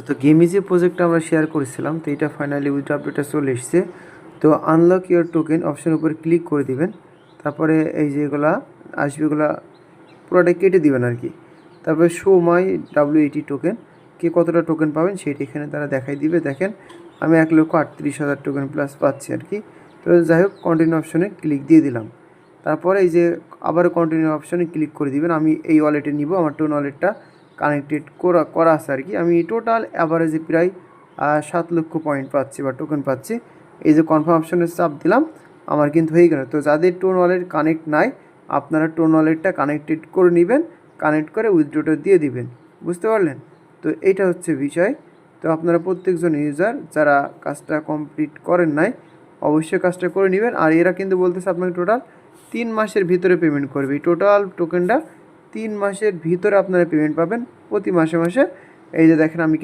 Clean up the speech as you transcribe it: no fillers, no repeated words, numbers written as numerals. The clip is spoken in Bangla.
তো গেমিজে প্রজেক্টটা আমরা শেয়ার করেছিলাম, তো এটা ফাইনালি উইথড্র আপডেটটা চলে এসছে। তো আনলক ইউর টোকেন অপশনের উপরে ক্লিক করে দিবেন। তারপরে এই যেগুলা আসবে এগুলা পুরোটা কেটে দিবেন আর কি। তারপরে শো মাই WET টোকেন, কে কতটা টোকেন পাবেন সেটা এখানে তারা দেখাই দিবে। দেখেন আমি 1,38,000 টোকেন প্লাস পাচ্ছি আর কি। তো যাই হোক, কন্টিনিউ অপশনে ক্লিক দিয়ে দিলাম। তারপরে এই যে আবার কন্টিনিউ অপশনে ক্লিক করে দিবেন। আমি এই ওয়ালেটে নিব, আমার টোন ওয়ালেটটা কানেক্টেড করা আছে আর কি। আমি টোটাল অ্যাভারেজে প্রায় 7 লক্ষ পয়েন্ট পাচ্ছি বা টোকেন পাচ্ছি। এই যে কনফার্ম অপশনে চাপ দিলাম, আমার কিন্তু হয়ে গেল। তো যাদের টোন ওয়ালেট কানেক্ট নাই, আপনারা টোন ওয়ালেটটা কানেক্টেড করে নেবেন, কানেক্ট করে উইথড্রটা দিয়ে দিবেন। বুঝতে পারলেন? তো এইটা হচ্ছে বিষয়। তো আপনারা প্রত্যেকজন ইউজার যারা কাজটা কমপ্লিট করেন নাই, অবশ্যই কাজটা করে নেবেন। আর এরা কিন্তু বলতেছে আপনাকে টোটাল 3 মাসের ভিতরে পেমেন্ট করবে। এই টোটাল টোকেনটা 3 মাসের ভিতরে আপনারা পেমেন্ট পাবেন প্রতি মাসে মাসে। এই যে দেখেন আমি কিন্তু